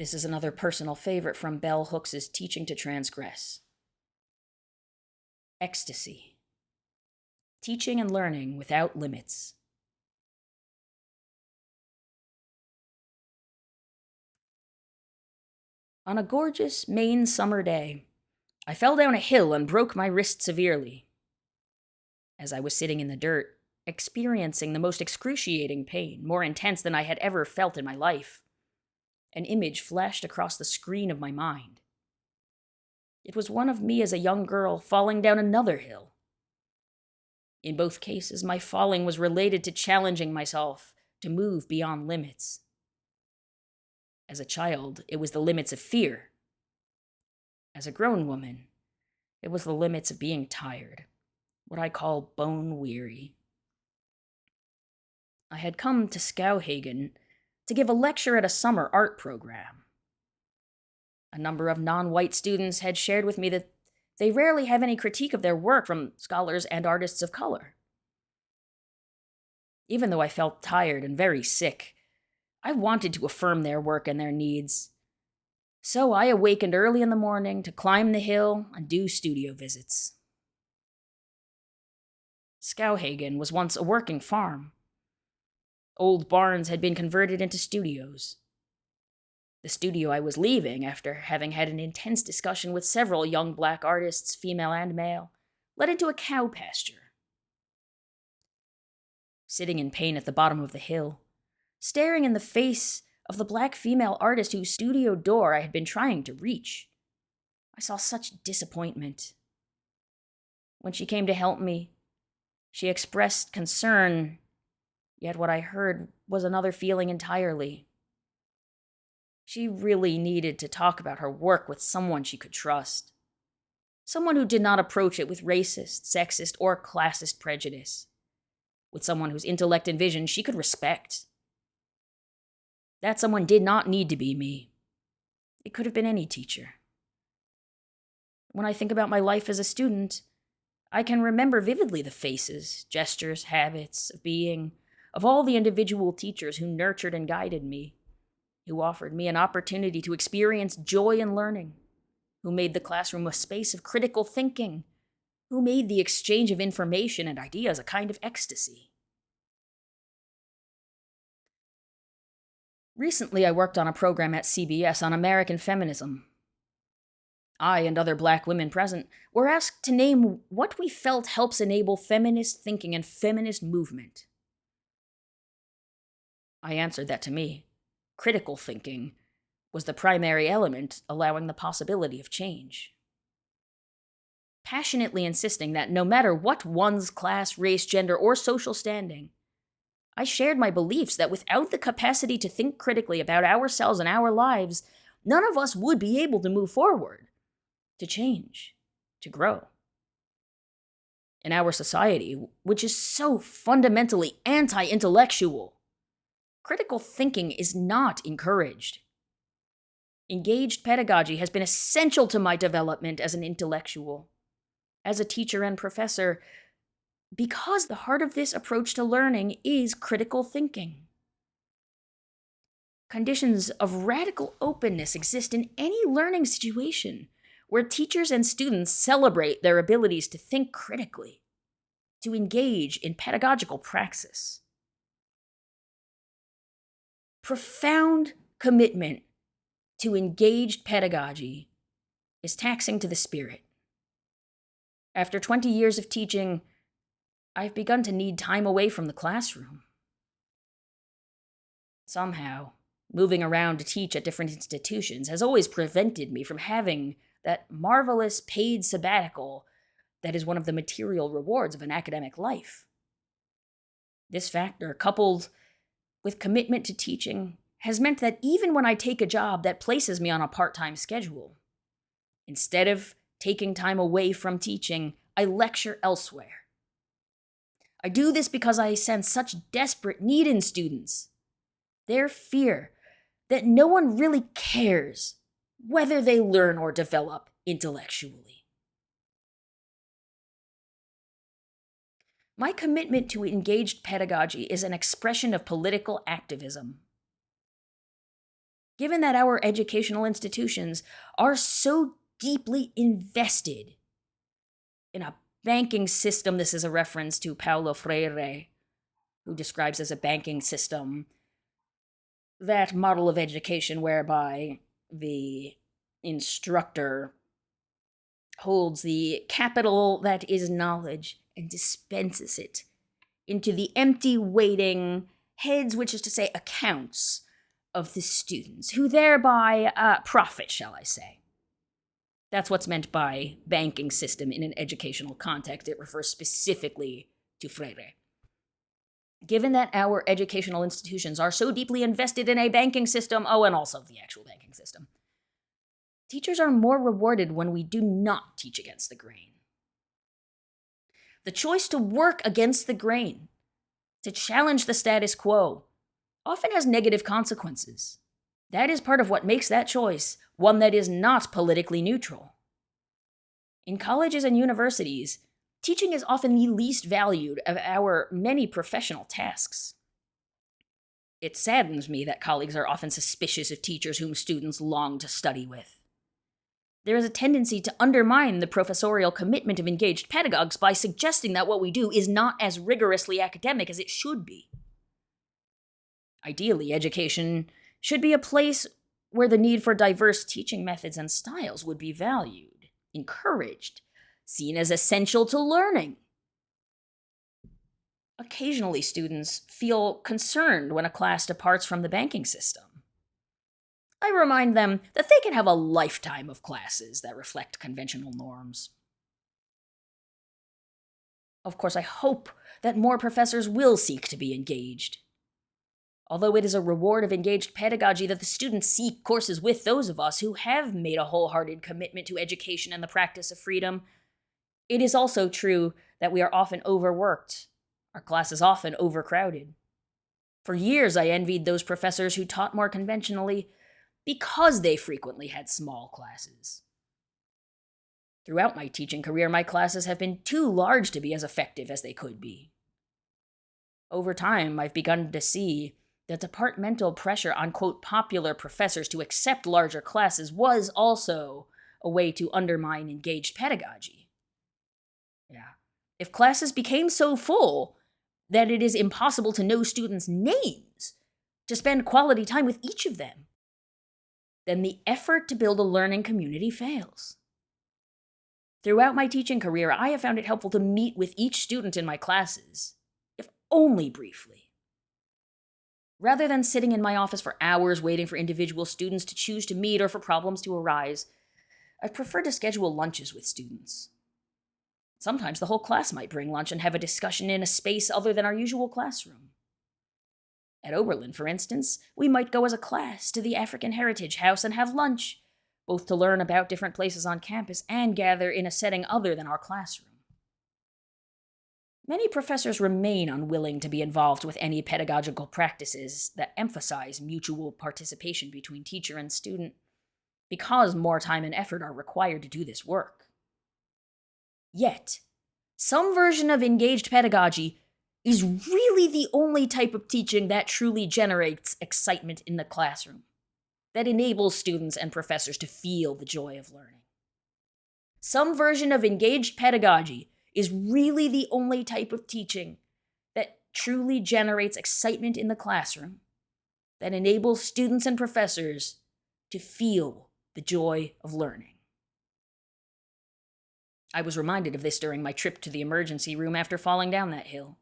This is another personal favorite from Bell Hooks' Teaching to Transgress. Ecstasy. Teaching and learning without limits. On a gorgeous Maine summer day, I fell down a hill and broke my wrist severely. As I was sitting in the dirt, experiencing the most excruciating pain, more intense than I had ever felt in my life, an image flashed across the screen of my mind. It was one of me as a young girl falling down another hill. In both cases, my falling was related to challenging myself to move beyond limits. As a child, it was the limits of fear. As a grown woman, it was the limits of being tired, what I call bone weary. I had come to Skowhegan to give a lecture at a summer art program. A number of non-white students had shared with me that they rarely have any critique of their work from scholars and artists of color. Even though I felt tired and very sick, I wanted to affirm their work and their needs. So I awakened early in the morning to climb the hill and do studio visits. Skowhegan was once a working farm. Old barns had been converted into studios. The studio I was leaving, after having had an intense discussion with several young black artists, female and male, led into a cow pasture. Sitting in pain at the bottom of the hill, staring in the face of the black female artist whose studio door I had been trying to reach, I saw such disappointment. When she came to help me, she expressed concern, yet what I heard was another feeling entirely. She really needed to talk about her work with someone she could trust. Someone who did not approach it with racist, sexist, or classist prejudice. With someone whose intellect and vision she could respect. That someone did not need to be me. It could have been any teacher. When I think about my life as a student, I can remember vividly the faces, gestures, habits of being of all the individual teachers who nurtured and guided me, who offered me an opportunity to experience joy in learning, who made the classroom a space of critical thinking, who made the exchange of information and ideas a kind of ecstasy. Recently, I worked on a program at CBS on American feminism. I and other black women present were asked to name what we felt helps enable feminist thinking and feminist movement. I answered that to me, critical thinking was the primary element allowing the possibility of change. Passionately insisting that no matter what one's class, race, gender, or social standing, I shared my beliefs that without the capacity to think critically about ourselves and our lives, none of us would be able to move forward, to change, to grow. In our society, which is so fundamentally anti-intellectual, critical thinking is not encouraged. Engaged pedagogy has been essential to my development as an intellectual, as a teacher and professor, because the heart of this approach to learning is critical thinking. Conditions of radical openness exist in any learning situation where teachers and students celebrate their abilities to think critically, to engage in pedagogical praxis. Profound commitment to engaged pedagogy is taxing to the spirit. After 20 years of teaching, I've begun to need time away from the classroom. Somehow, moving around to teach at different institutions has always prevented me from having that marvelous paid sabbatical that is one of the material rewards of an academic life. This factor, coupled with commitment to teaching, has meant that even when I take a job that places me on a part-time schedule, instead of taking time away from teaching, I lecture elsewhere. I do this because I sense such desperate need in students. Their fear that no one really cares whether they learn or develop intellectually. My commitment to engaged pedagogy is an expression of political activism. Given that our educational institutions are so deeply invested in a banking system, this is a reference to Paulo Freire, who describes as a banking system that model of education whereby the instructor holds the capital that is knowledge and dispenses it into the empty waiting heads, which is to say accounts, of the students, who thereby profit, shall I say. That's what's meant by banking system in an educational context. It refers specifically to Freire. Given that our educational institutions are so deeply invested in a banking system, and also the actual banking system, teachers are more rewarded when we do not teach against the grain. The choice to work against the grain, to challenge the status quo, often has negative consequences. That is part of what makes that choice one that is not politically neutral. In colleges and universities, teaching is often the least valued of our many professional tasks. It saddens me that colleagues are often suspicious of teachers whom students long to study with. There is a tendency to undermine the professorial commitment of engaged pedagogues by suggesting that what we do is not as rigorously academic as it should be. Ideally, education should be a place where the need for diverse teaching methods and styles would be valued, encouraged, seen as essential to learning. Occasionally, students feel concerned when a class departs from the banking system. I remind them that they can have a lifetime of classes that reflect conventional norms. Of course, I hope that more professors will seek to be engaged. Although it is a reward of engaged pedagogy that the students seek courses with those of us who have made a wholehearted commitment to education and the practice of freedom, it is also true that we are often overworked, our classes often overcrowded. For years, I envied those professors who taught more conventionally because they frequently had small classes. Throughout my teaching career, my classes have been too large to be as effective as they could be. Over time, I've begun to see that departmental pressure on, quote, popular professors to accept larger classes was also a way to undermine engaged pedagogy. If classes became so full that it is impossible to know students' names, to spend quality time with each of them, then the effort to build a learning community fails. Throughout my teaching career, I have found it helpful to meet with each student in my classes, if only briefly. Rather than sitting in my office for hours waiting for individual students to choose to meet or for problems to arise, I prefer to schedule lunches with students. Sometimes the whole class might bring lunch and have a discussion in a space other than our usual classroom. At Oberlin, for instance, we might go as a class to the African Heritage House and have lunch, both to learn about different places on campus and gather in a setting other than our classroom. Many professors remain unwilling to be involved with any pedagogical practices that emphasize mutual participation between teacher and student, because more time and effort are required to do this work. Yet, some version of engaged pedagogy is really the only type of teaching that truly generates excitement in the classroom, that enables students and professors to feel the joy of learning. Some version of engaged pedagogy is really the only type of teaching that truly generates excitement in the classroom, that enables students and professors to feel the joy of learning. I was reminded of this during my trip to the emergency room after falling down that hill.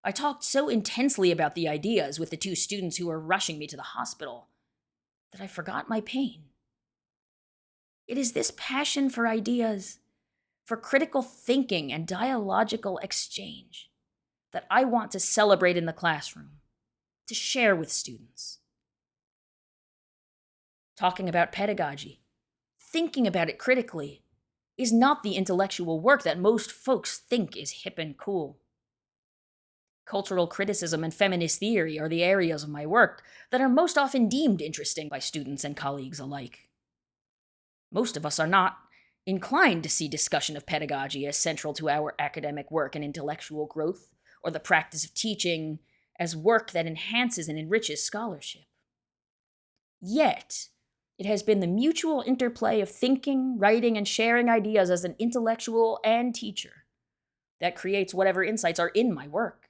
I talked so intensely about the ideas with the two students who were rushing me to the hospital that I forgot my pain. It is this passion for ideas, for critical thinking and dialogical exchange, that I want to celebrate in the classroom, to share with students. Talking about pedagogy, thinking about it critically, is not the intellectual work that most folks think is hip and cool. Cultural criticism and feminist theory are the areas of my work that are most often deemed interesting by students and colleagues alike. Most of us are not inclined to see discussion of pedagogy as central to our academic work and intellectual growth, or the practice of teaching as work that enhances and enriches scholarship. Yet, it has been the mutual interplay of thinking, writing, and sharing ideas as an intellectual and teacher that creates whatever insights are in my work.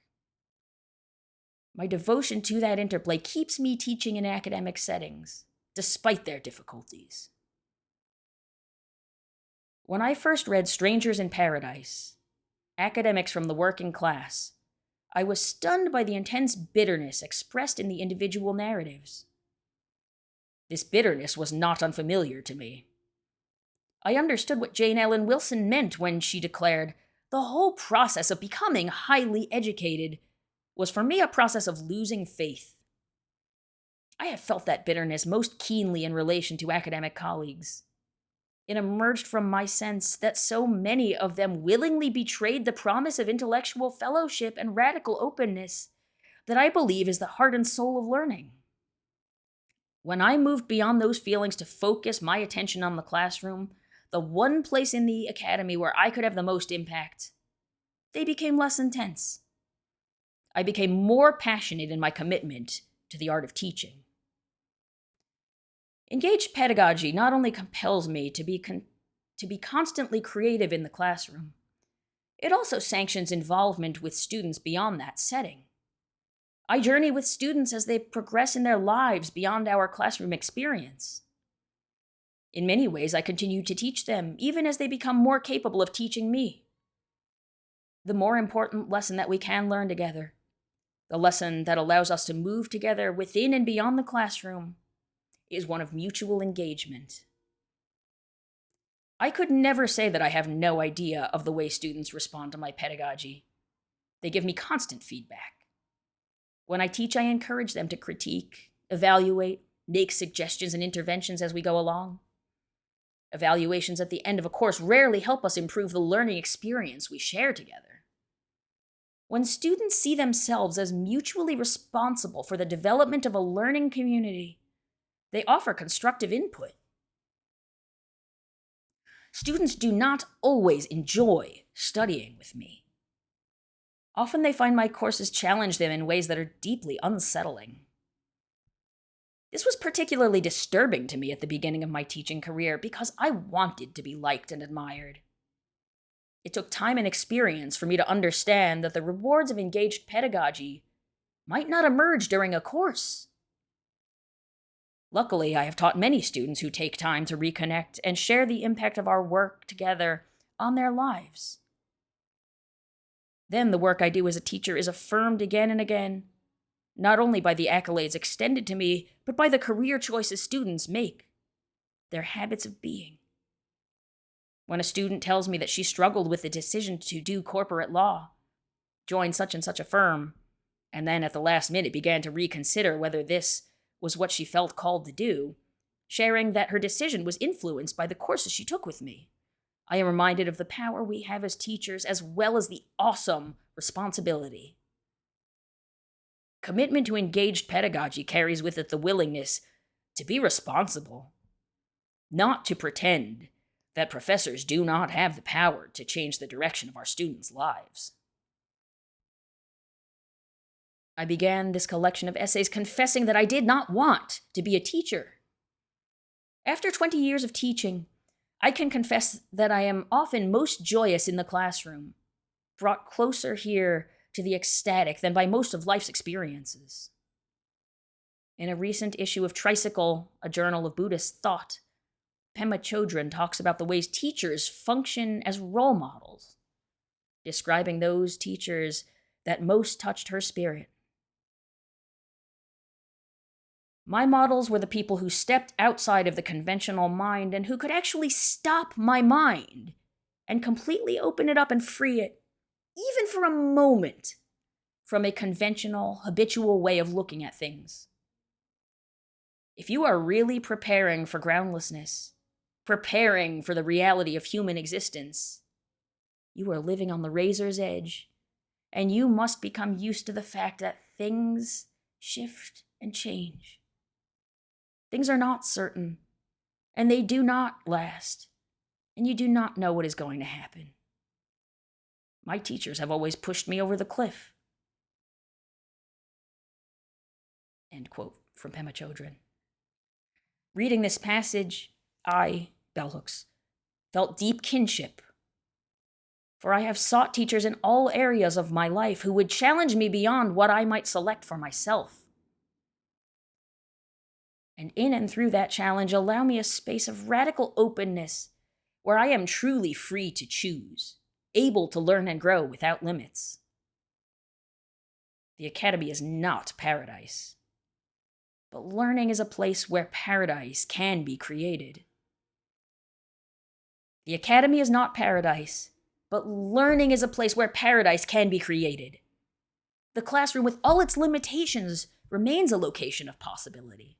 My devotion to that interplay keeps me teaching in academic settings, despite their difficulties. When I first read Strangers in Paradise, Academics from the Working Class, I was stunned by the intense bitterness expressed in the individual narratives. This bitterness was not unfamiliar to me. I understood what Jane Ellen Wilson meant when she declared, "The whole process of becoming highly educated was for me a process of losing faith." I have felt that bitterness most keenly in relation to academic colleagues. It emerged from my sense that so many of them willingly betrayed the promise of intellectual fellowship and radical openness that I believe is the heart and soul of learning. When I moved beyond those feelings to focus my attention on the classroom, the one place in the academy where I could have the most impact, they became less intense. I became more passionate in my commitment to the art of teaching. Engaged pedagogy not only compels me to be constantly creative in the classroom, it also sanctions involvement with students beyond that setting. I journey with students as they progress in their lives beyond our classroom experience. In many ways, I continue to teach them, even as they become more capable of teaching me. The more important lesson that we can learn together, the lesson that allows us to move together within and beyond the classroom, is one of mutual engagement. I could never say that I have no idea of the way students respond to my pedagogy. They give me constant feedback. When I teach, I encourage them to critique, evaluate, make suggestions and interventions as we go along. Evaluations at the end of a course rarely help us improve the learning experience we share together. When students see themselves as mutually responsible for the development of a learning community, they offer constructive input. Students do not always enjoy studying with me. Often they find my courses challenge them in ways that are deeply unsettling. This was particularly disturbing to me at the beginning of my teaching career because I wanted to be liked and admired. It took time and experience for me to understand that the rewards of engaged pedagogy might not emerge during a course. Luckily, I have taught many students who take time to reconnect and share the impact of our work together on their lives. Then the work I do as a teacher is affirmed again and again, not only by the accolades extended to me, but by the career choices students make, their habits of being. When a student tells me that she struggled with the decision to do corporate law, join such and such a firm, and then at the last minute began to reconsider whether this was what she felt called to do, sharing that her decision was influenced by the courses she took with me, I am reminded of the power we have as teachers as well as the awesome responsibility. Commitment to engaged pedagogy carries with it the willingness to be responsible, not to pretend that professors do not have the power to change the direction of our students' lives. I began this collection of essays confessing that I did not want to be a teacher. After 20 years of teaching, I can confess that I am often most joyous in the classroom, brought closer here to the ecstatic than by most of life's experiences. In a recent issue of Tricycle, a journal of Buddhist thought, Pema Chodron talks about the ways teachers function as role models, describing those teachers that most touched her spirit. My models were the people who stepped outside of the conventional mind and who could actually stop my mind and completely open it up and free it, even for a moment, from a conventional, habitual way of looking at things. If you are really preparing for groundlessness, preparing for the reality of human existence, you are living on the razor's edge, and you must become used to the fact that things shift and change. Things are not certain, and they do not last, and you do not know what is going to happen. My teachers have always pushed me over the cliff. End quote from Pema Chodron. Reading this passage, I, bellhooks, felt deep kinship. For I have sought teachers in all areas of my life who would challenge me beyond what I might select for myself. And in and through that challenge, allow me a space of radical openness where I am truly free to choose, able to learn and grow without limits. The academy is not paradise, but learning is a place where paradise can be created. The academy is not paradise, but learning is a place where paradise can be created. The classroom, with all its limitations, remains a location of possibility.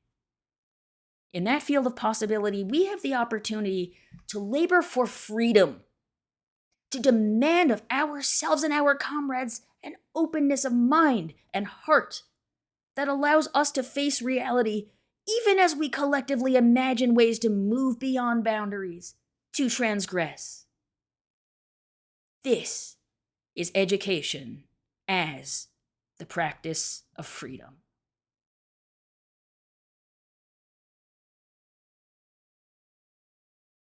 In that field of possibility, we have the opportunity to labor for freedom, to demand of ourselves and our comrades an openness of mind and heart that allows us to face reality even as we collectively imagine ways to move beyond boundaries, to transgress. This is education as the practice of freedom.